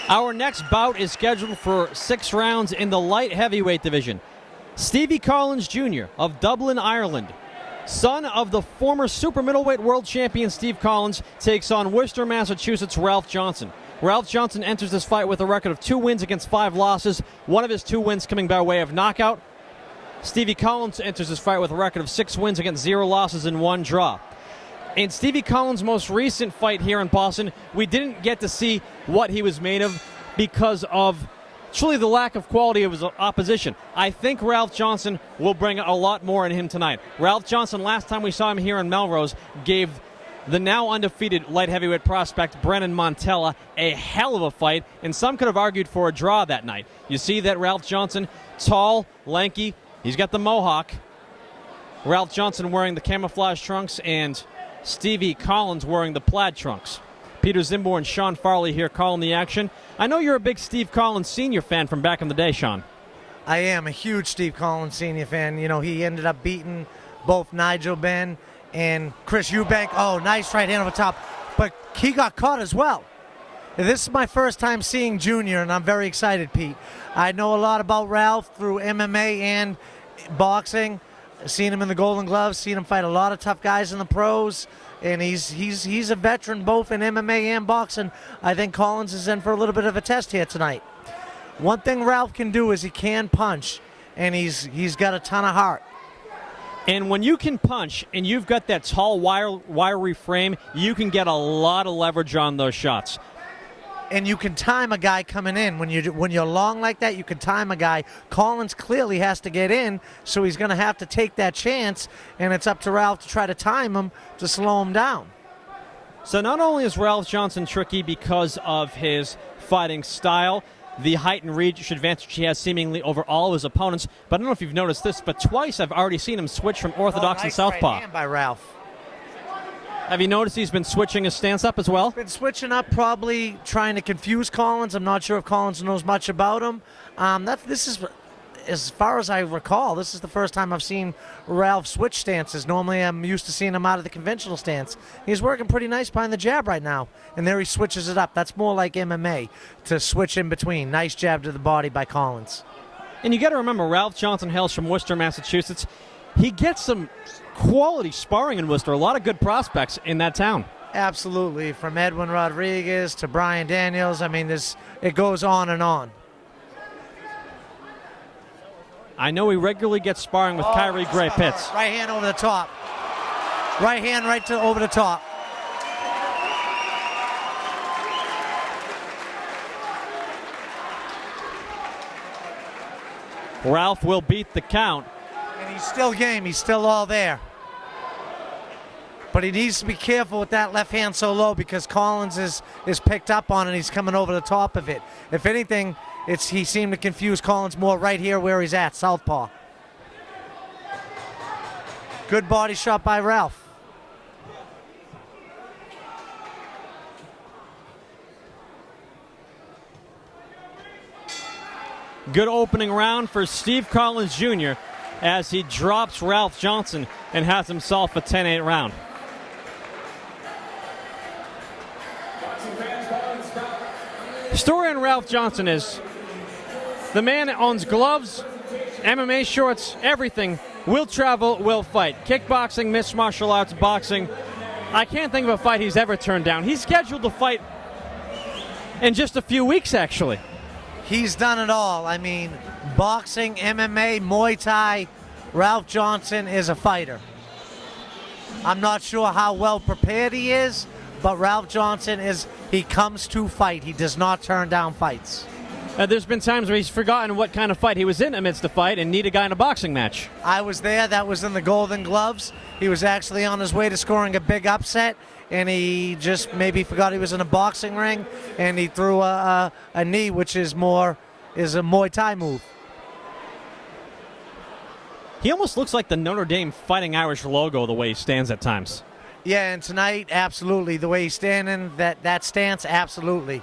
Our next bout is scheduled for 6 rounds in the light heavyweight division. Stevie Collins Jr. of Dublin, Ireland, son of the former super middleweight world champion Steve Collins, takes on Worcester, Massachusetts' Ralph Johnson. Ralph Johnson enters this fight with a record of 2 wins against 5 losses, one of his 2 wins coming by way of knockout. Stevie Collins enters this fight with a record of 6 wins against 0 losses and 1 draw. In Stevie Collins' most recent fight here in Boston, we didn't get to see what he was made of because of truly the lack of quality of his opposition. I think Ralph Johnson will bring a lot more in him tonight. Ralph Johnson, last time we saw him here in Melrose, gave the now undefeated light heavyweight prospect Brennan Montella a hell of a fight, and some could have argued for a draw that night. You see that Ralph Johnson, tall, lanky, he's got the mohawk. Ralph Johnson wearing the camouflage trunks and Stevie Collins wearing the plaid trunks. Peter Zimbo and Sean Farley here calling the action. I know you're a big Steve Collins Sr. fan from back in the day, Sean. I am a huge Steve Collins Sr. fan. You know, he ended up beating both Nigel Benn and Chris Eubank. Oh, nice right hand over top. But he got caught as well. This is my first time seeing Junior, and I'm very excited, Pete. I know a lot about Ralph through MMA and boxing. Seen him in the Golden Gloves, seen him fight a lot of tough guys in the pros, and he's a veteran both in MMA and boxing. I think Collins is in for a little bit of a test here tonight. One thing Ralph can do is he can punch, and he's got a ton of heart. And when you can punch and you've got that tall, wiry frame, you can get a lot of leverage on those shots. And you can time a guy coming in. When you're long like that, you can time a guy. Collins clearly has to get in, so he's going to have to take that chance, and it's up to Ralph to try to time him to slow him down. So not only is Ralph Johnson tricky because of his fighting style, the height and reach advantage he has seemingly over all of his opponents, but I don't know if you've noticed this, but twice I've already seen him switch from orthodox and southpaw. Right hand by Ralph. Have you noticed he's been switching his stance up as well? Been switching up, probably trying to confuse Collins. I'm not sure if Collins knows much about him. This is, as far as I recall, this is the first time I've seen Ralph switch stances. Normally I'm used to seeing him out of the conventional stance. He's working pretty nice behind the jab right now, and there he switches it up. That's more like MMA, to switch in between. Nice jab to the body by Collins. And you got to remember, Ralph Johnson hails from Worcester, Massachusetts. He gets some quality sparring in Worcester. A lot of good prospects in that town. Absolutely. From Edwin Rodriguez to Brian Daniels. I mean, it goes on and on. I know he regularly gets sparring with Kyrie Gray Pitts. Right hand over the top. Right hand over the top. Ralph will beat the count. And he's still game. He's still all there. But he needs to be careful with that left hand so low because Collins is picked up on it. He's coming over the top of it. If anything, he seemed to confuse Collins more right here where he's at, southpaw. Good body shot by Ralph. Good opening round for Steve Collins Jr. as he drops Ralph Johnson and has himself a 10-8 round. Story on Ralph Johnson is the man owns gloves, MMA shorts, everything. Will travel, will fight. Kickboxing, mixed martial arts, boxing. I can't think of a fight he's ever turned down. He's scheduled to fight in just a few weeks, actually. He's done it all. I mean, boxing, MMA, Muay Thai. Ralph Johnson is a fighter. I'm not sure how well prepared he is, but Ralph Johnson he comes to fight. He does not turn down fights. There's been times where he's forgotten what kind of fight he was in amidst the fight and need a guy in a boxing match. I was there. That was in the Golden Gloves. He was actually on his way to scoring a big upset, and he just maybe forgot he was in a boxing ring, and he threw a knee, which is a Muay Thai move. He almost looks like the Notre Dame Fighting Irish logo the way he stands at times. Yeah, and tonight, absolutely. The way he's standing, that stance, absolutely.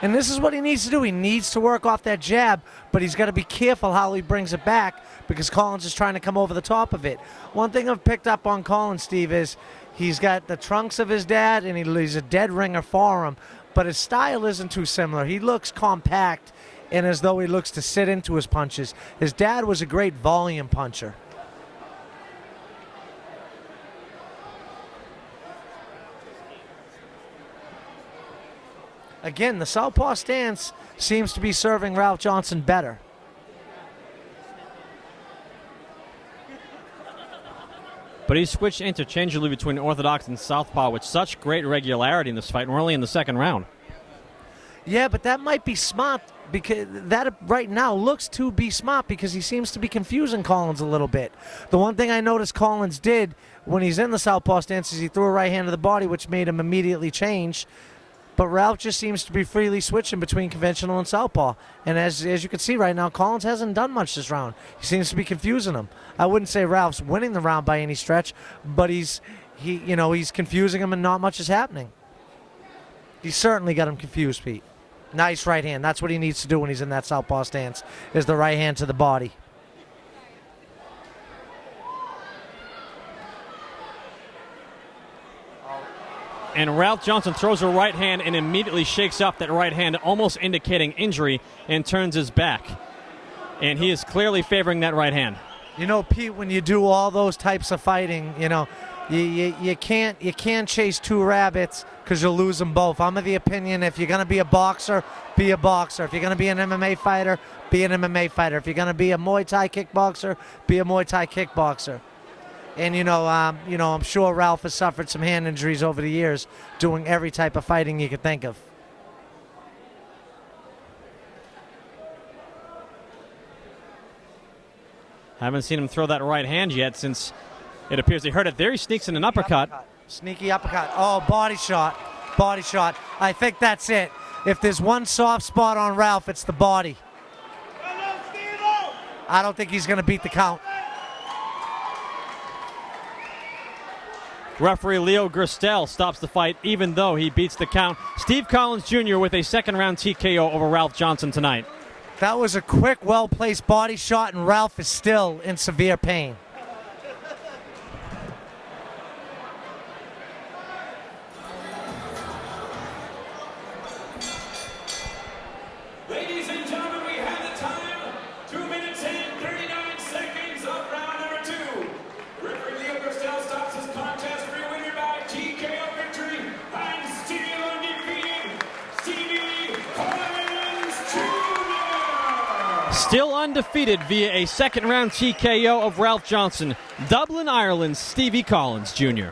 And this is what he needs to do. He needs to work off that jab, but he's got to be careful how he brings it back because Collins is trying to come over the top of it. One thing I've picked up on Collins, Steve, is he's got the trunks of his dad, and he's a dead ringer for him. but his style isn't too similar. He looks compact and as though he looks to sit into his punches. His dad was a great volume puncher. Again, the southpaw stance seems to be serving Ralph Johnson better. But he switched interchangeably between orthodox and southpaw with such great regularity in this fight, and we're only in the second round. Yeah, but that might be smart, because that right now looks to be smart because he seems to be confusing Collins a little bit. The one thing I noticed Collins did when he's in the southpaw stance is he threw a right hand to the body, which made him immediately change. But Ralph just seems to be freely switching between conventional and southpaw. And as you can see right now, Collins hasn't done much this round. He seems to be confusing him. I wouldn't say Ralph's winning the round by any stretch, but he's confusing him and not much is happening. He's certainly got him confused, Pete. Nice right hand. That's what he needs to do when he's in that southpaw stance, is the right hand to the body. And Ralph Johnson throws a right hand and immediately shakes up that right hand, almost indicating injury, and turns his back. And he is clearly favoring that right hand. You know, Pete, when you do all those types of fighting, you can't chase two rabbits because you'll lose them both. I'm of the opinion if you're going to be a boxer, be a boxer. If you're going to be an MMA fighter, be an MMA fighter. If you're going to be a Muay Thai kickboxer, be a Muay Thai kickboxer. And I'm sure Ralph has suffered some hand injuries over the years doing every type of fighting you could think of. Haven't seen him throw that right hand yet since it appears he hurt it there. He sneaks in an uppercut. Sneaky uppercut. Oh, body shot. Body shot. I think that's it. If there's one soft spot on Ralph, it's the body. I don't think he's going to beat the count. Referee Leo Gerstel stops the fight even though he beats the count. Steve Collins Jr. with a second-round TKO over Ralph Johnson tonight. That was a quick, well-placed body shot, and Ralph is still in severe pain. Ladies and gentlemen, we have the time. 2 minutes and 39 seconds of round number 2. Referee Leo Gerstel stops his contest for a winner by TKO victory. And still undefeated, Stevie Collins Jr. Still undefeated via a second-round TKO of Ralph Johnson. Dublin, Ireland, Stevie Collins Jr.